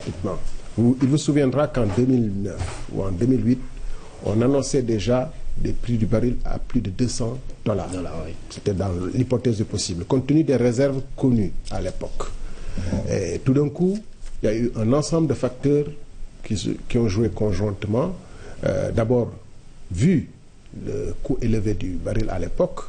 pratiquement. Il vous souviendra qu'en 2009 ou en 2008, on annonçait déjà des prix du baril à plus de $200. Oui. C'était dans l'hypothèse du possible, compte tenu des réserves connues à l'époque. Et tout d'un coup, il y a eu un ensemble de facteurs qui ont joué conjointement. D'abord, vu le coût élevé du baril à l'époque,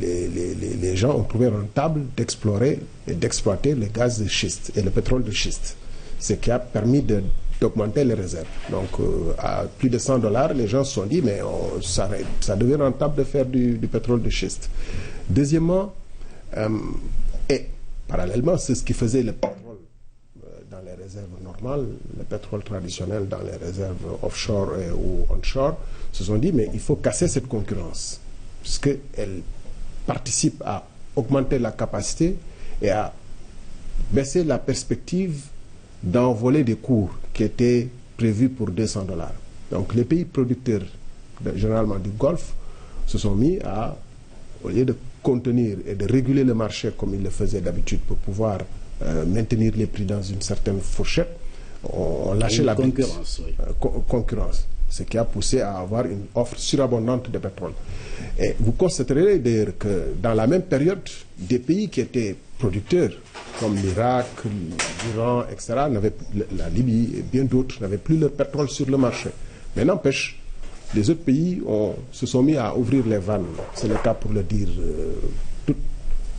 les gens ont trouvé rentable d'explorer et d'exploiter le gaz de schiste et le pétrole de schiste, ce qui a permis d'augmenter les réserves. Donc, à plus de $100, les gens se sont dit, mais ça devient rentable de faire du pétrole de schiste. Deuxièmement, et parallèlement, c'est ce qui faisait le pétrole dans les réserves normales, le pétrole traditionnel dans les réserves offshore ou onshore, se sont dit, mais il faut casser cette concurrence, puisqu'elle participe à augmenter la capacité et à baisser la perspective d'envoler des cours qui étaient prévus pour $200. Donc les pays producteurs, généralement du Golfe, se sont mis à, au lieu de contenir et de réguler le marché comme ils le faisaient d'habitude pour pouvoir maintenir les prix dans une certaine fourchette, on lâchait la concurrence, concurrence, ce qui a poussé à avoir une offre surabondante de pétrole. Et vous constaterez d'ailleurs que dans la même période, des pays qui étaient producteurs, comme l'Irak, l'Iran, etc., la Libye et bien d'autres, n'avaient plus leur pétrole sur le marché. Mais n'empêche, les autres pays se sont mis à ouvrir les vannes. C'est le cas pour le dire tout.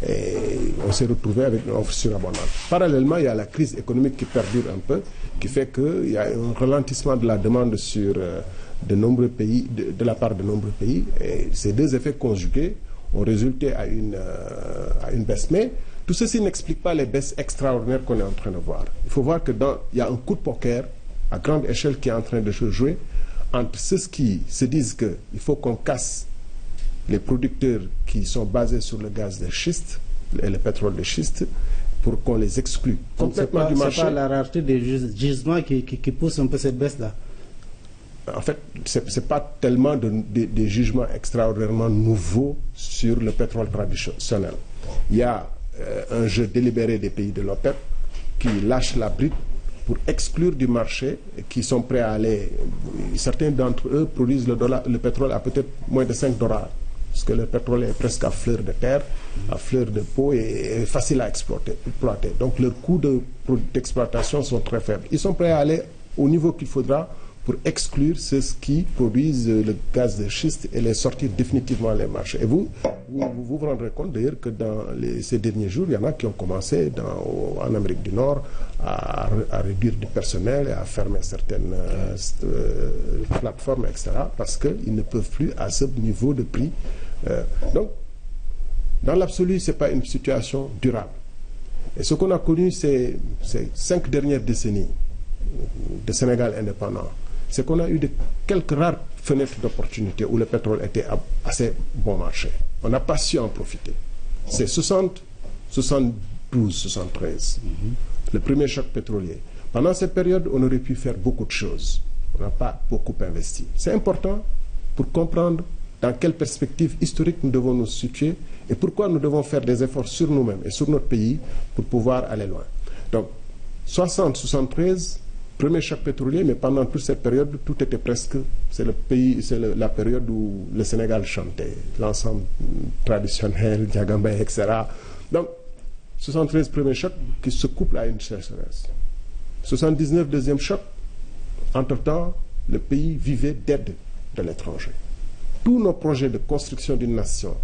Et on s'est retrouvé avec une offre surabondante. Parallèlement, il y a la crise économique qui perdure un peu, qui fait qu'il y a un ralentissement de la demande sur de nombreux pays, de la part de nombreux pays. Et ces deux effets conjugués ont résulté à une baisse. Mais tout ceci n'explique pas les baisses extraordinaires qu'on est en train de voir. Il faut voir qu'il y a un coup de poker à grande échelle qui est en train de se jouer entre ceux qui se disent qu'il faut qu'on casse les producteurs qui sont basés sur le gaz de schiste et le pétrole de schiste pour qu'on les exclue complètement du marché. C'est pas la rareté des gisements qui pousse un peu cette baisse-là? En fait, ce n'est pas tellement des jugements extraordinairement nouveaux sur le pétrole traditionnel. Il y a un jeu délibéré des pays de l'OPEP qui lâchent la bride pour exclure du marché, et qui sont prêts à aller. Certains d'entre eux produisent le pétrole à peut-être moins de $5, parce que le pétrole est presque à fleur de terre, à fleur de peau, et facile à exploiter. Donc leurs coûts d'exploitation sont très faibles. Ils sont prêts à aller au niveau qu'il faudra pour exclure ceux qui produisent le gaz de schiste et les sortir définitivement les marchés. Et vous rendrez compte d'ailleurs que dans ces derniers jours, il y en a qui ont commencé en Amérique du Nord à réduire du personnel et à fermer certaines plateformes, etc., parce qu'ils ne peuvent plus à ce niveau de prix. Donc, dans l'absolu, ce n'est pas une situation durable. Et ce qu'on a connu ces 5 dernières décennies de Sénégal indépendant, c'est qu'on a eu quelques rares fenêtres d'opportunité où le pétrole était à assez bon marché. On n'a pas su en profiter. C'est 60, 72, 73, le premier choc pétrolier. Pendant cette période, on aurait pu faire beaucoup de choses. On n'a pas beaucoup investi. C'est important pour comprendre dans quelle perspective historique nous devons nous situer et pourquoi nous devons faire des efforts sur nous-mêmes et sur notre pays pour pouvoir aller loin. Donc, 60, 73, premier choc pétrolier, mais pendant toute cette période, tout était presque, c'est la période où le Sénégal chantait, l'ensemble traditionnel, Diagambé, etc. Donc, 73, premier choc qui se couple à une sécheresse. 79, deuxième choc. Entre-temps, le pays vivait d'aide de l'étranger. Tous nos projets de construction d'une nation,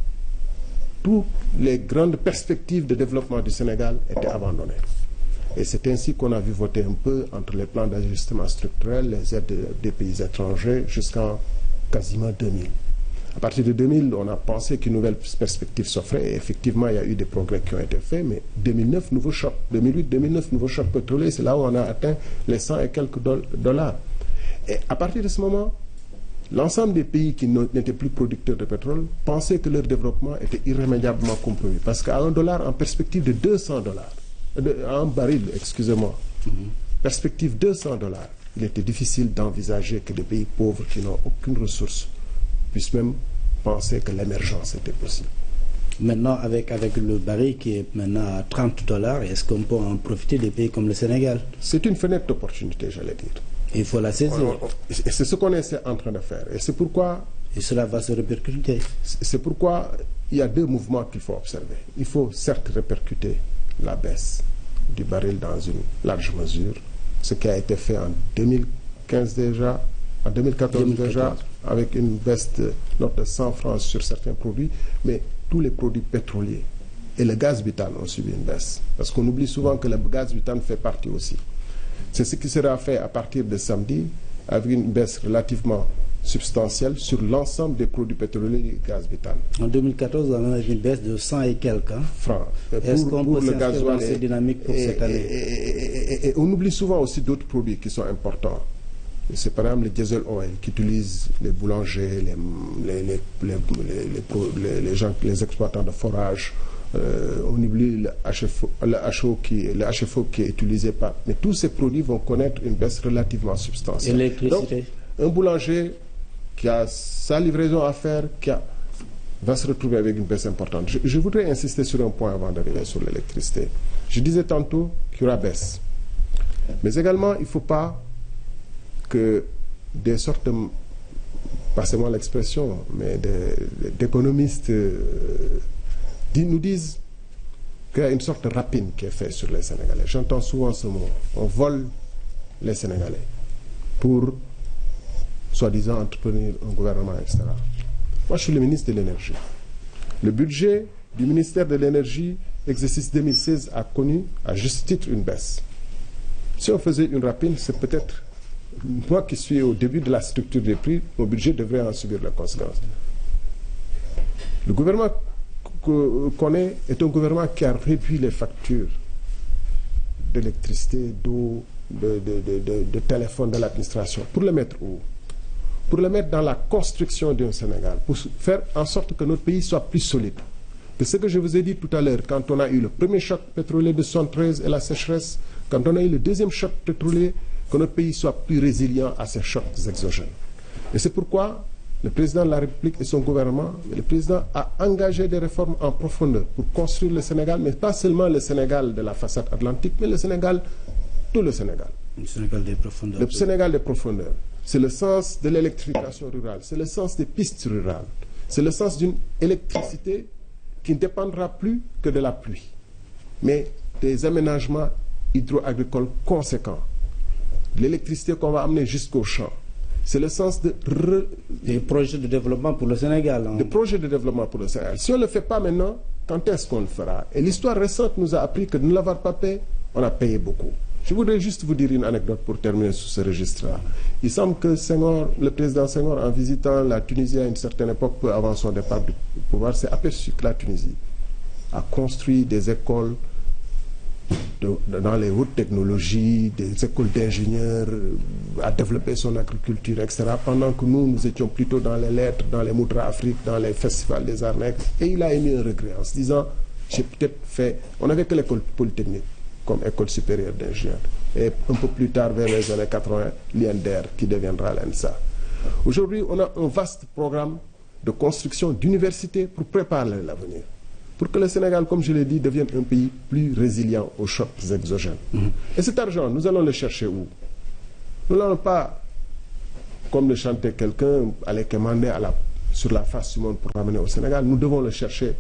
toutes les grandes perspectives de développement du Sénégal étaient abandonnées. Et c'est ainsi qu'on a vu voter un peu entre les plans d'ajustement structurel, les aides des pays étrangers, jusqu'en quasiment 2000. À partir de 2000, on a pensé qu'une nouvelle perspective s'offrait, et effectivement, il y a eu des progrès qui ont été faits, mais 2009, nouveau choc. 2008, 2009, nouveau choc pétrolier, c'est là où on a atteint les 100 et quelques $. Et à partir de ce moment, l'ensemble des pays qui n'étaient plus producteurs de pétrole pensaient que leur développement était irrémédiablement compromis. Parce qu'à $1 en perspective de $200, un baril, excusez-moi, perspective $200, il était difficile d'envisager que des pays pauvres qui n'ont aucune ressource puissent même penser que l'émergence était possible. Maintenant, avec le baril qui est maintenant à $30, est-ce qu'on peut en profiter des pays comme le Sénégal? C'est une fenêtre d'opportunité, j'allais dire. Il faut la saisir. Et c'est ce qu'on est en train de faire. Et c'est pourquoi... Et cela va se répercuter. C'est pourquoi il y a deux mouvements qu'il faut observer. Il faut certes répercuter la baisse du baril dans une large mesure, ce qui a été fait en 2015 déjà, en 2014 déjà, avec une baisse de l'ordre de 100 francs sur certains produits, mais tous les produits pétroliers et le gaz butane ont subi une baisse. Parce qu'on oublie souvent que le gaz butane fait partie aussi. C'est ce qui sera fait à partir de samedi, avec une baisse relativement substantielle sur l'ensemble des produits pétroliers et gaz butane. En 2014, on a eu une baisse de 100 et quelques francs. Est-ce qu'on peut s'inscrire dans cette dynamique pour cette année? Et on oublie souvent aussi d'autres produits qui sont importants. C'est par exemple le diesel oil qu'utilisent les boulangers, les exploitants de forage. On oublie le HFO qui est utilisé par... Mais tous ces produits vont connaître une baisse relativement substantielle. L'électricité. Donc, un boulanger qui a sa livraison à faire, va se retrouver avec une baisse importante. Je voudrais insister sur un point avant d'arriver sur l'électricité. Je disais tantôt qu'il y aura baisse. Mais également, il ne faut pas que des sortes de, passez-moi l'expression, mais d'économistes nous disent qu'il y a une sorte de rapine qui est faite sur les Sénégalais. J'entends souvent ce mot. On vole les Sénégalais pour, soi-disant, entretenir un gouvernement, etc. Moi, je suis le ministre de l'Énergie. Le budget du ministère de l'Énergie, exercice 2016, a connu, à juste titre, une baisse. Si on faisait une rapine, c'est peut-être... Moi qui suis au début de la structure des prix, mon budget devrait en subir les conséquences. Le gouvernement qu'on est un gouvernement qui a réduit les factures d'électricité, d'eau, de téléphone de l'administration. Pour le mettre où? Pour le mettre dans la construction d'un Sénégal, pour faire en sorte que notre pays soit plus solide. Que ce que je vous ai dit tout à l'heure, quand on a eu le premier choc pétrolier de 1973 et la sécheresse, quand on a eu le deuxième choc pétrolier, que notre pays soit plus résilient à ces chocs exogènes. Et c'est pourquoi le président de la République et son gouvernement, le président a engagé des réformes en profondeur pour construire le Sénégal, mais pas seulement le Sénégal de la façade atlantique, mais le Sénégal, tout le Sénégal. Le Sénégal des profondeurs. Le Sénégal des profondeurs. C'est le sens de l'électrification rurale, c'est le sens des pistes rurales, c'est le sens d'une électricité qui ne dépendra plus que de la pluie, mais des aménagements hydro-agricoles conséquents. L'électricité qu'on va amener jusqu'au champ. C'est le sens des projets de développement pour le Sénégal. Des projets de développement pour le Sénégal. Si on ne le fait pas maintenant, quand est-ce qu'on le fera? Et l'histoire récente nous a appris que de ne l'avoir pas payé, on a payé beaucoup. Je voudrais juste vous dire une anecdote pour terminer sur ce registre-là. Il semble que Senghor, le président Senghor, en visitant la Tunisie à une certaine époque, peu avant son départ du pouvoir, s'est aperçu que la Tunisie a construit des écoles dans les hautes technologies, des écoles d'ingénieurs, à développer son agriculture, etc. Pendant que nous étions plutôt dans les lettres, dans les Moudra Afrique, dans les festivals des arts nègres. Et il a émis un regret en se disant, j'ai peut-être fait... On n'avait que l'école polytechnique comme école supérieure d'ingénieurs. Et un peu plus tard, vers les années 80, l'INDER qui deviendra l'ENSA. Aujourd'hui, on a un vaste programme de construction d'universités pour préparer l'avenir. Pour que le Sénégal, comme je l'ai dit, devienne un pays plus résilient aux chocs exogènes. Et cet argent, nous allons le chercher où? Nous n'allons pas, comme le chantait quelqu'un, aller commander sur la face du monde pour ramener au Sénégal. Nous devons le chercher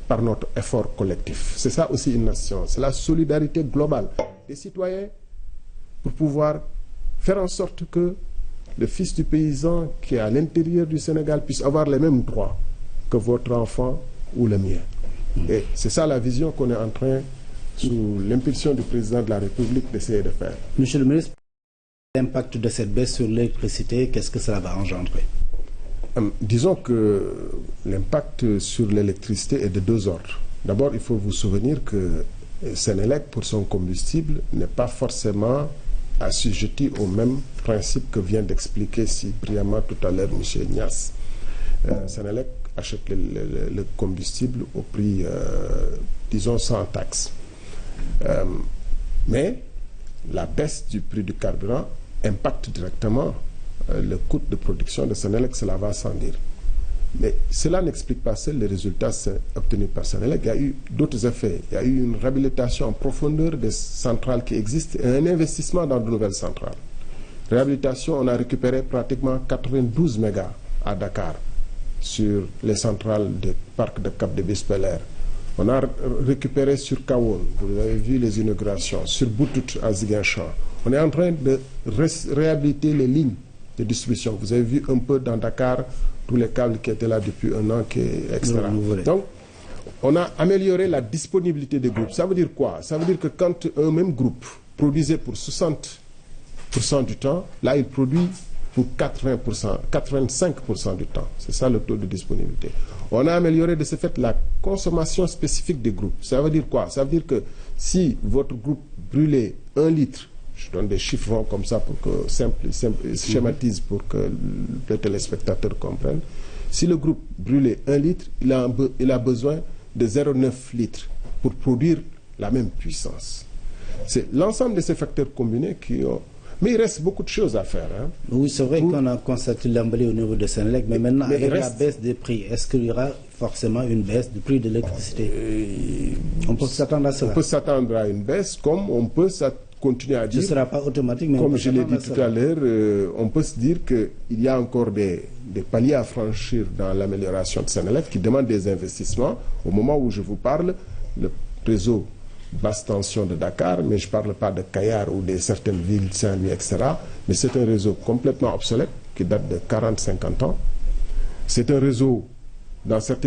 par notre effort collectif. C'est ça aussi une nation. C'est la solidarité globale des citoyens pour pouvoir faire en sorte que le fils du paysan qui est à l'intérieur du Sénégal puisse avoir les mêmes droits que votre enfant ou le mien. Et c'est ça la vision qu'on est en train, sous l'impulsion du président de la République, d'essayer de faire. Monsieur le ministre, l'impact de cette baisse sur l'électricité, qu'est-ce que cela va engendrer? Disons que l'impact sur l'électricité est de deux ordres. D'abord, il faut vous souvenir que Sénélec, pour son combustible, n'est pas forcément assujetti au même principe que vient d'expliquer si brillamment tout à l'heure M. Niasse. Sénélec achète le combustible au prix, disons, sans taxe. Mais la baisse du prix du carburant impacte directement le coût de production de Sénélec, cela va sans dire. Mais cela n'explique pas seul les résultats obtenus par Senelec. Il y a eu d'autres effets. Il y a eu une réhabilitation en profondeur des centrales qui existent et un investissement dans de nouvelles centrales. Réhabilitation, on a récupéré pratiquement 92 mégas à Dakar sur les centrales du parc de Cap de Bispelaire. On a récupéré sur Kahone, vous avez vu les inaugurations, sur Boutout à Ziguinchor. On est en train de réhabiliter les lignes de distribution. Vous avez vu un peu dans Dakar tous les câbles qui étaient là depuis un an, etc. Donc, on a amélioré la disponibilité des groupes. Ça veut dire quoi? Ça veut dire que quand un même groupe produisait pour 60% du temps, là, il produit pour 80%, 85% du temps. C'est ça le taux de disponibilité. On a amélioré de ce fait la consommation spécifique des groupes. Ça veut dire quoi? Ça veut dire que si votre groupe brûlait 1 litre, je donne des chiffres ronds comme ça pour que schématise pour que le téléspectateur comprenne. Si le groupe brûlait 1 litre, il a besoin de 0,9 litres pour produire la même puissance. C'est l'ensemble de ces facteurs combinés qui ont... Mais il reste beaucoup de choses à faire. Hein. Oui, c'est vrai qu'on a constaté l'embalé au niveau de Senelec, mais maintenant, avec la baisse des prix, est-ce qu'il y aura forcément une baisse du prix de l'électricité? On peut s'attendre à cela. On peut s'attendre à une baisse, comme on peut continuer à dire... Ce ne sera pas automatique, mais comme je l'ai dit tout à l'heure, on peut se dire qu'il y a encore des paliers à franchir dans l'amélioration de Senelec qui demandent des investissements. Au moment où je vous parle, le réseau basse tension de Dakar, mais je ne parle pas de Kayar ou de certaines villes, Saint-Louis, etc. Mais c'est un réseau complètement obsolète qui date de 40-50 ans. C'est un réseau, dans certaines